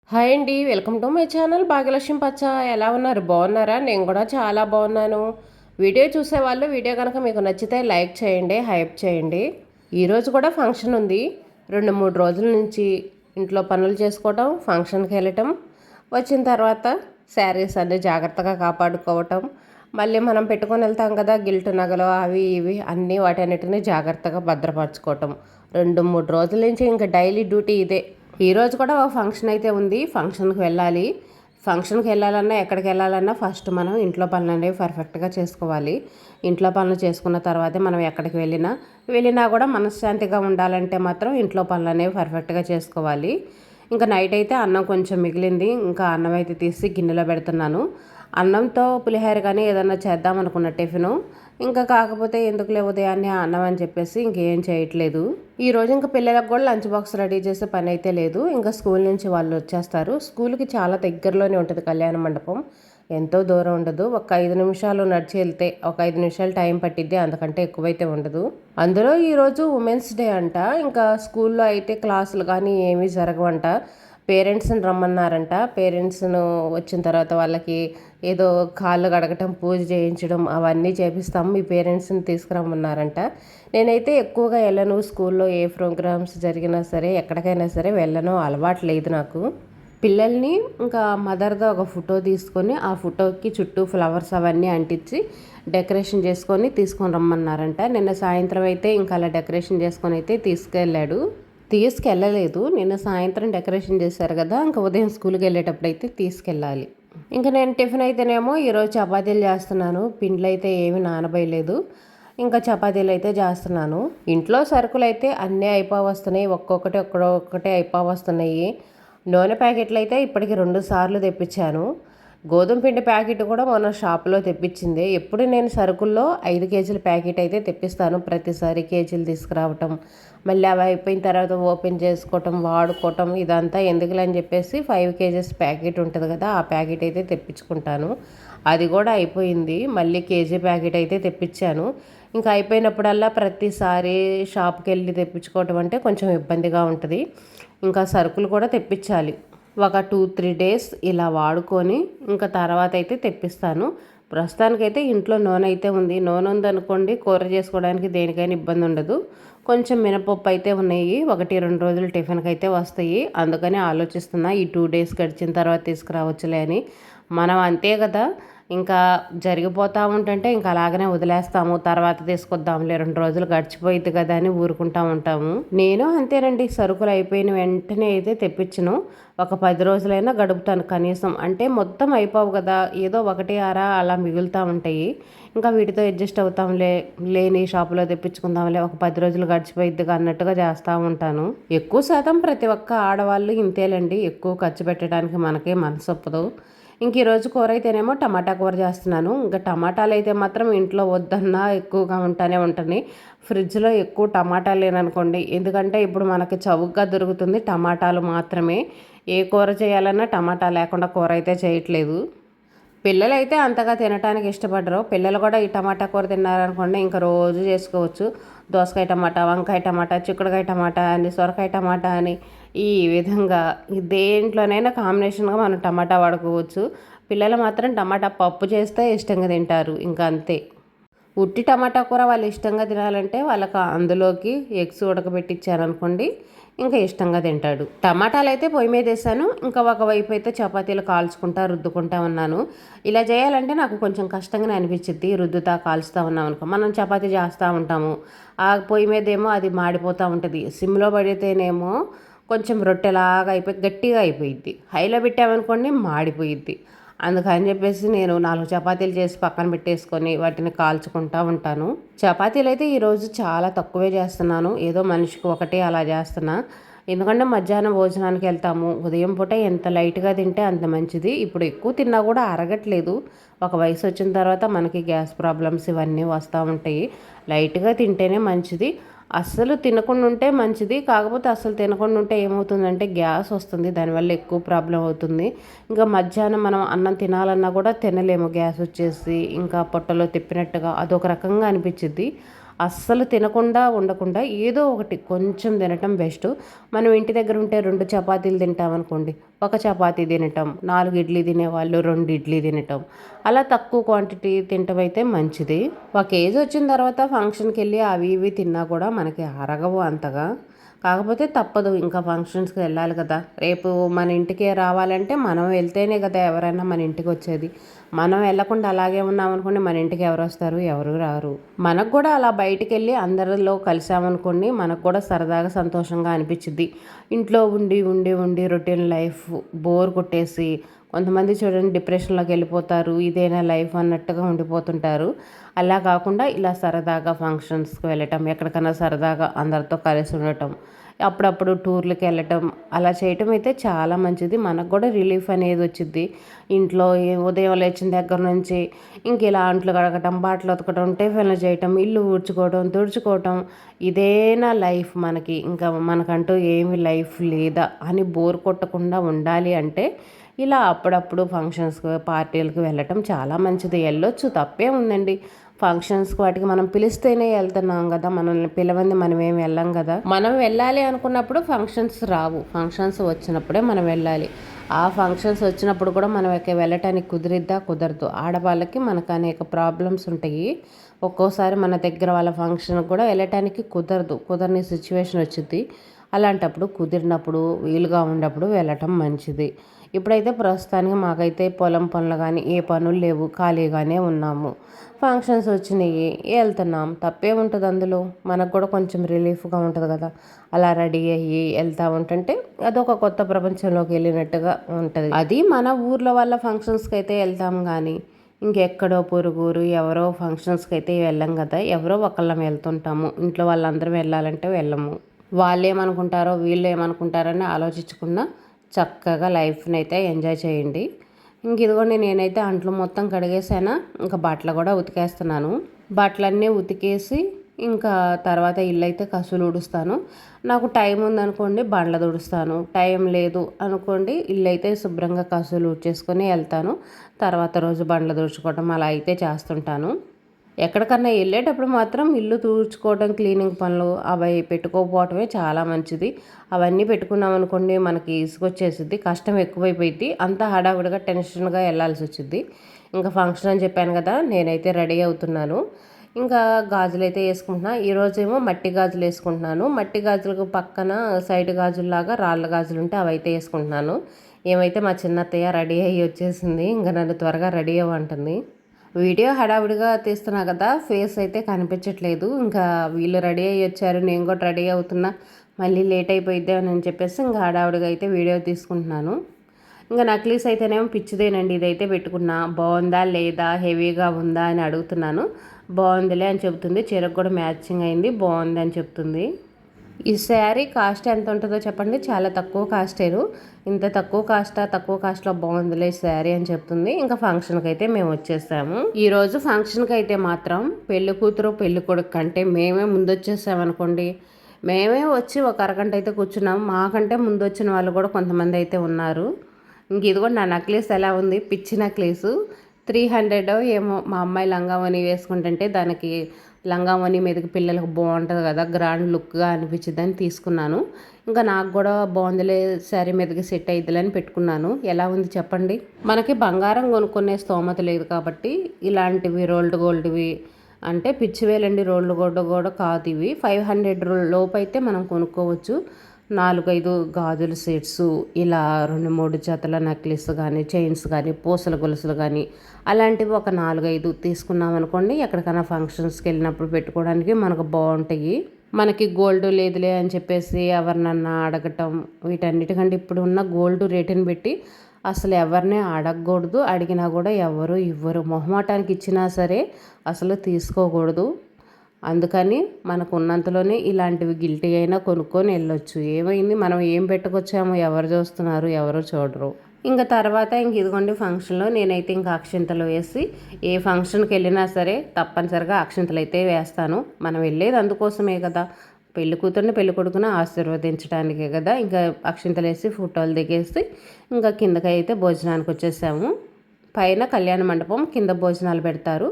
Hi అండి, welcome to my channel Bhagyalakshmi పచ్చ. ఎలా ఉన్నారు? బాగున్నారా? నేను కూడా చాలా బాగున్నాను. వీడియో చూసేవాళ్ళు వీడియో కనుక మీకు నచ్చితే లైక్ చేయండి, హైప్ చేయండి. ఈరోజు కూడా ఫంక్షన్ ఉంది. 2-3 రోజుల నుంచి ఇంట్లో పనులు చేసుకోవటం, ఫంక్షన్కి వెళ్ళటం, వచ్చిన తర్వాత శారీస్ అన్నీ జాగ్రత్తగా కాపాడుకోవటం, మళ్ళీ మనం పెట్టుకొని వెళ్తాం కదా గిల్ట్ నగలు అవి ఇవి అన్నీ వాటన్నిటిని జాగ్రత్తగా భద్రపరచుకోవటం. 2-3 రోజుల నుంచి ఇంకా డైలీ డ్యూటీ ఇదే. ఈరోజు కూడా ఒక ఫంక్షన్ అయితే ఉంది. ఫంక్షన్కి వెళ్ళాలి. ఫంక్షన్కి వెళ్ళాలన్నా ఎక్కడికి వెళ్ళాలన్నా ఫస్ట్ మనం ఇంట్లో పనులు అనేవి పర్ఫెక్ట్గా చేసుకోవాలి. ఇంట్లో పనులు చేసుకున్న తర్వాతే మనం ఎక్కడికి వెళ్ళినా కూడా మనశ్శాంతిగా ఉండాలంటే మాత్రం ఇంట్లో పనులు అనేవి పర్ఫెక్ట్గా చేసుకోవాలి. ఇంకా నైట్ అయితే అన్నం కొంచెం మిగిలింది. ఇంకా అన్నం అయితే తీసి గిన్నెలో పెడుతున్నాను. అన్నంతో పులిహోర కానీ ఏదన్నా చేద్దాం అనుకున్న టిఫిను. ఇంకా కాకపోతే ఎందుకులే ఉదయాన్నే అన్నం అని చెప్పేసి ఇంకేం చేయట్లేదు. ఈరోజు ఇంకా పిల్లలకు కూడా లంచ్ బాక్స్ రెడీ చేసే పని అయితే లేదు. ఇంకా స్కూల్ నుంచి వాళ్ళు వచ్చేస్తారు. స్కూల్కి చాలా దగ్గరలోనే ఉంటుంది కళ్యాణ మండపం. ఎంతో దూరం ఉండదు. ఒక 5 నిమిషాలు నడిచి వెళ్తే ఒక 5 నిమిషాలు టైం పట్టిద్ది, అంతకంటే ఎక్కువైతే ఉండదు. అందులో ఈరోజు ఉమెన్స్ డే అంట. ఇంకా స్కూల్లో అయితే క్లాసులు కానీ ఏమీ జరగవంట. పేరెంట్స్ని రమ్మన్నారంట. పేరెంట్స్ను వచ్చిన తర్వాత వాళ్ళకి ఏదో కాళ్ళు కడగటం, పూజ చేయించడం అవన్నీ చేపిస్తాము, మీ పేరెంట్స్ని తీసుకురమ్మన్నారంట. నేనైతే ఎక్కువగా వెళ్ళను. స్కూల్లో ఏ ప్రోగ్రామ్స్ జరిగినా సరే ఎక్కడికైనా సరే వెళ్ళను, అలవాటు లేదు నాకు. పిల్లల్ని ఇంకా మదర్తో ఒక ఫోటో తీసుకొని ఆ ఫోటోకి చుట్టూ ఫ్లవర్స్ అవన్నీ అంటించి డెకరేషన్ చేసుకొని తీసుకొని రమ్మన్నారంట. నిన్న సాయంత్రం అయితే ఇంకా అలా డెకరేషన్ చేసుకొని అయితే తీసుకెళ్ళలేదు. నిన్న సాయంత్రం డెకరేషన్ చేశారు కదా, ఇంకా ఉదయం స్కూల్కి వెళ్ళేటప్పుడు అయితే తీసుకెళ్ళాలి. ఇంకా నేను టిఫిన్ అయితేనేమో ఈరోజు చపాతీలు చేస్తున్నాను. పిండ్లు అయితే ఏమి నానబోయలేదు. ఇంకా చపాతీలు అయితే చేస్తున్నాను. ఇంట్లో సరుకులు అయితే అన్నీ అయిపోవస్తున్నాయి. ఒక్కొక్కటి అయిపోవస్తున్నాయి. నూనె ప్యాకెట్లు అయితే ఇప్పటికి 2 సార్లు తెప్పించాను. గోధుమ పిండి ప్యాకెట్ కూడా మొన్న షాప్లో తెప్పించింది. ఎప్పుడు నేను సరుకుల్లో 5 కేజీల ప్యాకెట్ అయితే తెప్పిస్తాను. ప్రతిసారి కేజీలు తీసుకురావటం, మళ్ళీ అవి అయిపోయిన తర్వాత ఓపెన్ చేసుకోవటం, వాడుకోవటం, ఇదంతా ఎందుకులే అని చెప్పేసి 5 కేజెస్ ప్యాకెట్ ఉంటుంది కదా, ఆ ప్యాకెట్ అయితే తెప్పించుకుంటాను. అది కూడా అయిపోయింది. మళ్ళీ కేజీ ప్యాకెట్ అయితే తెప్పించాను. ఇంకా అయిపోయినప్పుడల్లా ప్రతిసారి షాప్కి వెళ్ళి తెప్పించుకోవటం అంటే కొంచెం ఇబ్బందిగా ఉంటుంది. ఇంకా సరుకులు కూడా తెప్పించాలి. ఒక 2-3 డేస్ ఇలా వాడుకొని ఇంకా తర్వాత అయితే తెప్పిస్తాను. ప్రస్తుతానికైతే ఇంట్లో నూనె అయితే ఉంది. నూనె ఉందనుకోండి, కూర చేసుకోవడానికి దేనికైనా ఇబ్బంది ఉండదు. కొంచెం మినపప్పు అయితే ఉన్నాయి. 1-2 రోజులు టిఫిన్కి అయితే వస్తాయి. అందుకని ఆలోచిస్తున్నా ఈ 2 డేస్ గడిచిన తర్వాత తీసుకురావచ్చులే అని. మనం అంతే కదా, ఇంకా జరిగిపోతూ ఉంటుంటే ఇంకా అలాగనే వదిలేస్తాము. తర్వాత తీసుకొద్దాంలే, 2 రోజులు గడిచిపోయింది కదా అని ఊరుకుంటూ ఉంటాము. నేను అంతేనండి, సరుకులు అయిపోయిన వెంటనే అయితే తెప్పించను. ఒక 10 రోజులైనా గడుపుతాను కనీసం. అంటే మొత్తం అయిపోవు కదా, ఏదో 1-6 అలా మిగులుతూ ఉంటాయి. ఇంకా వీటితో అడ్జస్ట్ అవుతాంలే, లేని షాపులో తెప్పించుకుందాంలే, ఒక 10 రోజులు గడిచిపోయిద్దిగా అన్నట్టుగా చేస్తూ ఉంటాను. ఎక్కువ శాతం ప్రతి ఒక్క ఆడవాళ్ళు ఇంతేలేండి. ఎక్కువ ఖర్చు పెట్టడానికి మనకే మనసు ఒప్పదు. ఇంక ఈరోజు కూర అయితేనేమో టమాటా కూర చేస్తున్నాను. ఇంకా టమాటాలు అయితే మాత్రం ఇంట్లో వద్దన్నా ఎక్కువగా ఉంటాయి. ఫ్రిడ్జ్లో ఎక్కువ టమాటాలు లేననుకోండి, ఎందుకంటే ఇప్పుడు మనకి చౌకగా దొరుకుతుంది టమాటాలు మాత్రమే. ఏ కూర చేయాలన్నా టమాటా లేకుండా కూర అయితే చేయట్లేదు. పిల్లలు అయితే అంతగా తినడానికి ఇష్టపడరు. పిల్లలు కూడా ఈ టమాటా కూర తిన్నారనుకోండి ఇంకా రోజు చేసుకోవచ్చు. దోసకాయ టమాటా, వంకాయ టమాటా, చిక్కుడుకాయ టమాటా అని, సొరకాయ టమాటా అని, ఈ విధంగా దేంట్లోనైనా కాంబినేషన్గా మనం టమాటా వాడుకోవచ్చు. పిల్లలు మాత్రం టమాటా పప్పు చేస్తే ఇష్టంగా తింటారు. ఇంకా అంతే. ఉట్టి టమాటా కూర వాళ్ళు ఇష్టంగా తినాలంటే వాళ్ళకి అందులోకి ఎగ్స్ ఉడకబెట్టించారనుకోండి, ఇంకా ఇష్టంగా తింటాడు. టమాటాలు అయితే పొయ్యి మీద వేసాను. ఇంకా ఒకవైపు అయితే చపాతీలు రుద్దుకుంటా ఉన్నాను. ఇలా చేయాలంటే నాకు కొంచెం కష్టంగానే అనిపించింది. రుద్దుతా కాల్చుతూ ఉన్నాం అనుకో, మనం చపాతీ చేస్తూ ఉంటాము, ఆ పొయ్యి మీద ఏమో అది మాడిపోతూ ఉంటుంది. సిమ్లో పడితేనేమో కొంచెం రొట్టెలాగా అయిపోయి గట్టిగా అయిపోయిద్ది. హైలో పెట్టామనుకోండి మాడిపోయిద్ది. అందుకని చెప్పేసి నేను 4 చపాతీలు చేసి పక్కన పెట్టేసుకొని వాటిని కాల్చుకుంటూ ఉంటాను. చపాతీలు అయితే ఈరోజు చాలా తక్కువే చేస్తున్నాను. ఏదో మనిషికి ఒకటి అలా చేస్తున్నా. ఎందుకంటే మధ్యాహ్నం భోజనానికి వెళ్తాము. ఉదయం పూట ఎంత లైట్గా తింటే అంత మంచిది. ఇప్పుడు ఎక్కువ తిన్నా కూడా అరగట్లేదు. ఒక వయసు వచ్చిన తర్వాత మనకి గ్యాస్ ప్రాబ్లమ్స్ ఇవన్నీ వస్తూ ఉంటాయి. లైట్గా తింటేనే మంచిది. అస్సలు తినకుండా ఉంటే మంచిది. కాకపోతే అస్సలు తినకుండా ఉంటే ఏమవుతుందంటే గ్యాస్ వస్తుంది. దానివల్ల ఎక్కువ ప్రాబ్లం అవుతుంది. ఇంకా మధ్యాహ్నం మనం అన్నం తినాలన్నా కూడా తినలేము. గ్యాస్ వచ్చేసి ఇంకా పొట్టలో తిప్పినట్టుగా అదొక రకంగా అనిపించింది. అస్సలు తినకుండా ఉండకుండా ఏదో ఒకటి కొంచెం తినటం బెస్ట్. మనం ఇంటి దగ్గర ఉంటే 2 చపాతీలు తింటామనుకోండి, ఒక చపాతీ తినటం, 4 ఇడ్లీ తినేవాళ్ళు 2 ఇడ్లీ తినటం, అలా తక్కువ క్వాంటిటీ తినటం అయితే మంచిది. ఒక ఏజ్ వచ్చిన తర్వాత ఫంక్షన్కి వెళ్ళి అవి ఇవి తిన్నా కూడా మనకి అరగవు అంతగా. కాకపోతే తప్పదు, ఇంకా ఫంక్షన్స్కి వెళ్ళాలి కదా. రేపు మన ఇంటికి రావాలంటే మనం వెళ్తేనే కదా ఎవరైనా మన ఇంటికి వచ్చేది. మనం వెళ్ళకుండా అలాగే ఉన్నామనుకోండి, మన ఇంటికి ఎవరు వస్తారు? ఎవరు రారు. మనకు కూడా అలా బయటికి వెళ్ళి అందరిలో కలిసామనుకోండి, మనకు కూడా సరదాగా సంతోషంగా అనిపించింది. ఇంట్లో ఉండి ఉండి ఉండి రొటీన్ లైఫ్ బోర్ కొట్టేసి కొంతమంది చూడండి డిప్రెషన్లోకి వెళ్ళిపోతారు. ఇదేనా లైఫ్ అన్నట్టుగా ఉండిపోతుంటారు. అలా కాకుండా ఇలా సరదాగా ఫంక్షన్స్కి వెళ్ళటం, ఎక్కడికైనా సరదాగా అందరితో కలిసి ఉండటం, అప్పుడప్పుడు టూర్లకి వెళ్ళటం, అలా చేయటం అయితే చాలా మంచిది. మనకు కూడా రిలీఫ్ అనేది వచ్చింది. ఇంట్లో ఉదయం లేచిన దగ్గర నుంచి ఇంక ఇలా అంట్లు కడగటం, బట్టలు ఉతకటం, టిఫిన్లు చేయటం, ఇల్లు ఊడ్చుకోవటం, తుడుచుకోవటం, ఇదేనా లైఫ్ మనకి. ఇంకా మనకంటూ ఏమి లైఫ్ లేదా అని బోర్ కొట్టకుండా ఉండాలి అంటే ఇలా అప్పుడప్పుడు ఫంక్షన్స్కి పార్టీలకు వెళ్ళటం చాలా మంచిది. వెళ్ళొచ్చు, తప్పే ఉందండి. ఫంక్షన్స్కి వాటికి మనం పిలిస్తేనే వెళ్తున్నాం కదా, మనల్ని పిలవంది మనం ఏం వెళ్ళాం కదా. మనం వెళ్ళాలి అనుకున్నప్పుడు ఫంక్షన్స్ రావు, ఫంక్షన్స్ వచ్చినప్పుడే మనం వెళ్ళాలి. ఆ ఫంక్షన్స్ వచ్చినప్పుడు కూడా మనం వెళ్ళటానికి కుదిరిద్దా? కుదరదు. ఆడవాళ్ళకి మనకు అనేక ప్రాబ్లమ్స్ ఉంటాయి. ఒక్కోసారి మన దగ్గర వాళ్ళ ఫంక్షన్కి కూడా వెళ్ళటానికి కుదరని సిచ్యువేషన్ వచ్చింది. అలాంటప్పుడు కుదిరినప్పుడు వీలుగా ఉన్నప్పుడు వెళ్ళటం మంచిది. ఇప్పుడైతే ప్రస్తుతానికి మాకైతే పొలం పనులు కానీ ఏ పనులు లేవు, ఖాళీగానే ఉన్నాము. ఫంక్షన్స్ వచ్చినాయి, వెళ్తున్నాం, తప్పే ఉంటుంది అందులో. మనకు కూడా కొంచెం రిలీఫ్గా ఉంటుంది కదా. అలా రెడీ అయ్యి వెళ్తూ ఉంటుంటే అదొక కొత్త ప్రపంచంలోకి వెళ్ళినట్టుగా ఉంటుంది. అది మన ఊర్లో వాళ్ళ ఫంక్షన్స్కి అయితే వెళ్తాం కానీ ఇంకెక్కడో పొరుగురు ఎవరో ఫంక్షన్స్కి అయితే వెళ్ళాం కదా. ఎవరో ఒకళ్ళం వెళ్తుంటాము. ఇంట్లో వాళ్ళందరం వెళ్ళాలంటే వెళ్ళము. వాళ్ళు ఏమనుకుంటారో వీళ్ళు ఏమనుకుంటారని ఆలోచించకుండా చక్కగా లైఫ్ని అయితే ఎంజాయ్ చేయండి. ఇంక ఇదిగోండి, నేనైతే అంట్లు మొత్తం కడిగేసాను. ఇంకా బట్టలు కూడా ఉతికేస్తున్నాను. బట్టలన్నీ ఉతికేసి ఇంకా తర్వాత ఇల్లు అయితే కసులు ఊడుస్తాను. నాకు టైం ఉందనుకోండి బండ్లు తుడుస్తాను, టైం లేదు అనుకోండి ఇల్లు అయితే శుభ్రంగా కసులు ఊడ్చేసుకొని వెళ్తాను. తర్వాత రోజు బండ్లు తుడుచుకోవడం అలా అయితే చేస్తుంటాను. ఎక్కడికన్నా వెళ్ళేటప్పుడు మాత్రం ఇల్లు తుడుచుకోవడం, క్లీనింగ్ పనులు అవి పెట్టుకోకపోవటమే చాలా మంచిది. అవన్నీ పెట్టుకున్నాం అనుకోండి మనకి ఇసుకొచ్చేసిద్ది, కష్టం ఎక్కువైపోయింది, అంతా హడావిడిగా టెన్షన్గా వెళ్ళాల్సి వచ్చింది. ఇంకా ఫంక్షన్ అని చెప్పాను కదా, నేనైతే రెడీ అవుతున్నాను. ఇంకా గాజులు అయితే వేసుకుంటున్నా. ఈరోజేమో మట్టి గాజులు వేసుకుంటున్నాను. మట్టి గాజులకు పక్కన సైడ్ గాజుల్లాగా రాళ్ళ గాజులు ఉంటే అవి అయితే వేసుకుంటున్నాను. ఏమైతే మా చిన్నత్తయ్య రెడీ అయ్యి వచ్చేసింది. ఇంకా నన్ను త్వరగా రెడీ అవ్వంటుంది. వీడియో హడావుడిగా తీస్తున్నా కదా, ఫేస్ అయితే కనిపించట్లేదు. ఇంకా వీళ్ళు రెడీ అయ్యి వచ్చారు, నేను కూడా రెడీ అవుతున్నా, మళ్ళీ లేట్ అయిపోయిద్ది అని చెప్పేసి ఇంకా హడావుడిగా అయితే వీడియో తీసుకుంటున్నాను. ఇంకా నక్లీస్ అయితేనేమో పిచ్చిదేనండి, ఇదైతే పెట్టుకున్నా. బాగుందా లేదా, హెవీగా ఉందా అని అడుగుతున్నాను. బాగుందిలే అని చెబుతుంది. చీరకు కూడా మ్యాచింగ్ అయింది, బాగుంది అని చెప్తుంది. ఈ శారీ కాస్ట్ ఎంత ఉంటుందో చెప్పండి. చాలా తక్కువ కాస్టేను. ఇంత తక్కువ కాస్ట్లో బాగుందిలే శారీ అని చెప్తుంది. ఇంకా ఫంక్షన్కి అయితే మేము వచ్చేసాము. ఈరోజు ఫంక్షన్కి అయితే మాత్రం పెళ్లి కూతురు పెళ్లి కొడుకు కంటే మేమే ముందు వచ్చేసామనుకోండి. మేమే వచ్చి ఒక అరగంట అయితే కూర్చున్నాము. మాకంటే ముందు వచ్చిన వాళ్ళు కూడా కొంతమంది అయితే ఉన్నారు. ఇంక ఇది కూడా నా నెక్లెస్ ఎలా ఉంది, పిచ్చి నెక్లెస్ 300 ఏమో. మా అమ్మాయి లంగావని వేసుకుంటుంటే దానికి లంగావని మీదకి పిల్లలకు బాగుంటుంది కదా, గ్రాండ్ లుక్గా అనిపించిందని తీసుకున్నాను. ఇంకా నాకు కూడా బాగుందిలే, శారీ మీదకి సెట్ అయిద్దిలని పెట్టుకున్నాను. ఎలా ఉంది చెప్పండి. మనకి బంగారం కొనుక్కునే స్తోమత లేదు కాబట్టి ఇలాంటివి రోల్డ్ గోల్డ్వి అంటే పిచ్చివేలండి. రోల్డ్ గోల్డ్ కూడా కాదు ఇవి. 500 లోపు అయితే మనం కొనుక్కోవచ్చు. 4-5 గాజుల సెట్స్, ఇలా 2-3 జతల నెక్లెస్ కానీ, చైన్స్ కానీ, పూసల గొలుసులు కానీ అలాంటివి ఒక 4-5 తీసుకున్నాం అనుకోండి, ఎక్కడికైనా ఫంక్షన్స్కి వెళ్ళినప్పుడు పెట్టుకోవడానికి మనకు బాగుంటాయి. మనకి గోల్డ్ లేదులే అని చెప్పేసి ఎవరినన్నా అడగటం, వీటన్నిటికంటే ఇప్పుడు ఉన్న గోల్డ్ రేటుని పెట్టి అసలు ఎవరిని అడగకూడదు. అడిగినా కూడా ఎవరు ఇవ్వరు. మొహమాటానికి ఇచ్చినా సరే అసలు తీసుకోకూడదు. అందుకని మనకు ఉన్నంతలోనే ఇలాంటివి గిల్టీ అయినా కొనుక్కొని వెళ్ళొచ్చు. ఏమైంది, మనం ఏం పెట్టుకొచ్చామో ఎవరు చూస్తున్నారు, ఎవరు చూడరు. ఇంకా తర్వాత ఇదిగోండి ఫంక్షన్లో నేనైతే ఇంకా అక్షింతలు వేసి, ఏ ఫంక్షన్కి వెళ్ళినా సరే తప్పనిసరిగా అక్షింతలు అయితే వేస్తాను. మనం వెళ్ళేది అందుకోసమే కదా, పెళ్లి కూతుర్ని పెళ్లి కొడుకుని ఆశీర్వదించడానికే కదా. ఇంకా అక్షింతలు వేసి ఫోటోలు దిగేసి ఇంకా కిందకైతే భోజనానికి వచ్చేసాము. పైన కళ్యాణ మండపం, కింద భోజనాలు పెడతారు.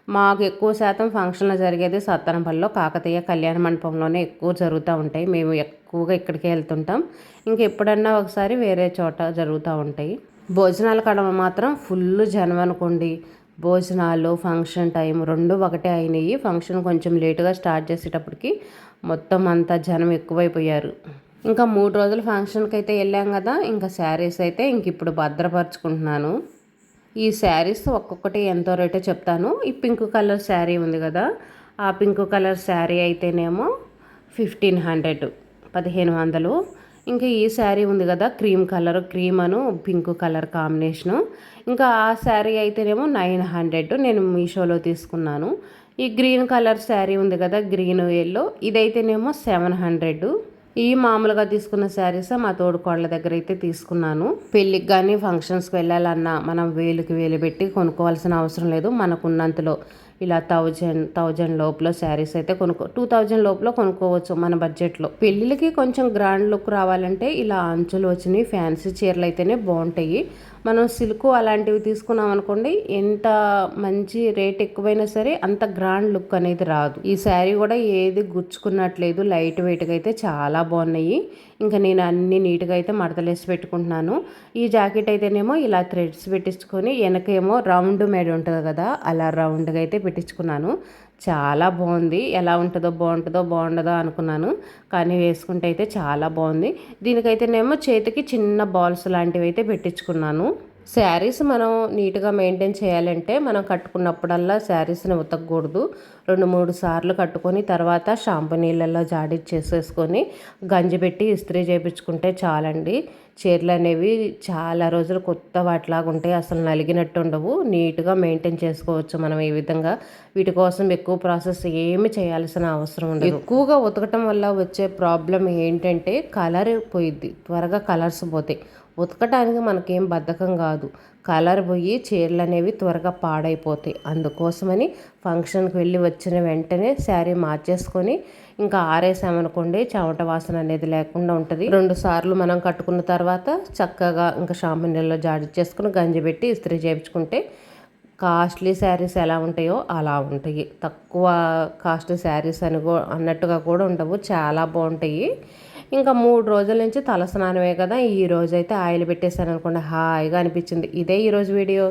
మాకు ఎక్కువ శాతం ఫంక్షన్లు జరిగేది సత్తెనపల్లిలో కాకతీయ కళ్యాణ మండపంలోనే ఎక్కువ జరుగుతూ ఉంటాయి. మేము ఎక్కువగా ఇక్కడికే వెళ్తుంటాం. ఎప్పుడన్నా ఒకసారి వేరే చోట జరుగుతూ ఉంటాయి. భోజనాల కాడ మాత్రం ఫుల్ జనం అనుకోండి. భోజనాలు ఫంక్షన్ టైం రెండు ఒకటే అయినాయి. ఫంక్షన్ కొంచెం లేటుగా స్టార్ట్ చేసేటప్పటికి మొత్తం అంతా జనం ఎక్కువైపోయారు. ఇంకా 3 రోజుల ఫంక్షన్కి అయితే వెళ్ళాం కదా. ఇంకా శారీస్ అయితే ఇప్పుడు భద్రపరుచుకుంటున్నాను. ఈ శారీస్ ఒక్కొక్కటి ఎంతో రేటో చెప్తాను. ఈ పింక్ కలర్ శారీ ఉంది కదా, ఆ పింక్ కలర్ శారీ అయితేనేమో 1500, 1500. ఇంకా ఈ శారీ ఉంది కదా, క్రీమ్ కలర్, క్రీమ్ అను పింక్ కలర్ కాంబినేషను, ఇంకా ఆ శారీ అయితేనేమో 900 నేను మీషోలో తీసుకున్నాను. ఈ గ్రీన్ కలర్ శారీ ఉంది కదా, గ్రీన్ ఎల్లో, ఇదైతేనేమో 700. ఈ మామూలుగా తీసుకున్న శారీస్ మా తోడుకోళ్ళ దగ్గర అయితే తీసుకున్నాను. పెళ్ళికి కానీ ఫంక్షన్స్కి వెళ్ళాలన్నా మనం వేలు పెట్టి కొనుక్కోవాల్సిన అవసరం లేదు. మనకున్నంతలో ఇలా 1000 లోపల శారీస్ అయితే 2000 లోపల కొనుక్కోవచ్చు మన బడ్జెట్లో. పెళ్ళిళ్ళకి కొంచెం గ్రాండ్ లుక్ రావాలంటే ఇలా అంచులు వచ్చినాయి ఫ్యాన్సీ చీరలు అయితేనే బాగుంటాయి. మనం సిల్క్ అలాంటివి తీసుకున్నాం అనుకోండి, ఎంత మంచి రేట్ ఎక్కువైనా సరే అంత గ్రాండ్ లుక్ అనేది రాదు. ఈ శారీ కూడా ఏది గుచ్చుకున్నట్లేదు, లైట్ వెయిట్గా అయితే చాలా బాగున్నాయి. ఇంకా నేను అన్ని నీట్గా అయితే మడతలేసి పెట్టుకుంటున్నాను. ఈ జాకెట్ అయితేనేమో ఇలా థ్రెడ్స్ పెట్టించుకొని వెనకేమో రౌండ్ మేడ ఉంటుంది కదా, అలా రౌండ్గా అయితే పెట్టించుకున్నాను. చాలా బాగుంది. ఎలా ఉంటుందో బాగుండదో అనుకున్నాను, కానీ వేసుకుంటే అయితే చాలా బాగుంది. దీనికైతేనేమో చేతికి చిన్న బాల్స్ లాంటివి అయితే పెట్టించుకున్నాను. శారీస్ మనం నీట్గా మెయింటైన్ చేయాలంటే మనం కట్టుకున్నప్పుడల్లా శారీస్ని ఉతకకూడదు. 2-3 సార్లు కట్టుకొని తర్వాత షాంపూ నీళ్ళల్లో జాడిచ్చేసేసుకొని గంజి పెట్టి ఇస్త్రీ చేయించుకుంటే చాలండి. చీరలు అనేవి చాలా రోజులు కొత్త వాటిలాగా ఉంటాయి, అసలు నలిగినట్టు ఉండవు. నీట్గా మెయింటైన్ చేసుకోవచ్చు మనం ఈ విధంగా. వీటి కోసం ఎక్కువ ప్రాసెస్ ఏమి చేయాల్సిన అవసరం ఉండదు. ఎక్కువగా ఉతకటం వల్ల వచ్చే ప్రాబ్లం ఏంటంటే కలర్ పోయిద్ది, త్వరగా కలర్స్ పోతాయి. ఉతకటానికి మనకేం బద్ధకం కాదు, కలర్ పోయి చీరలు అనేవి త్వరగా పాడైపోతాయి. అందుకోసమని ఫంక్షన్కి వెళ్ళి వచ్చిన వెంటనే శారీ మార్చేసుకొని ఇంకా ఆరేసామనుకోండి, చెమట వాసన అనేది లేకుండా ఉంటుంది. 2 సార్లు మనం కట్టుకున్న తర్వాత చక్కగా ఇంకా షాంపూ నీళ్ళలో జాడిచ్చేసుకుని గంజి పెట్టి ఇస్త్రీ చేయించుకుంటే కాస్ట్లీ శారీస్ ఎలా ఉంటాయో అలా ఉంటాయి. తక్కువ కాస్ట్ శారీస్ అన్నట్టుగా కూడా ఉండవు, చాలా బాగుంటాయి. ఇంకా 3 రోజుల నుంచి తలస్నానమే కదా, ఈ రోజైతే ఆయిల్ పెట్టేశాను అనుకోండి, హాయిగా అనిపించింది. ఇదే ఈరోజు వీడియో.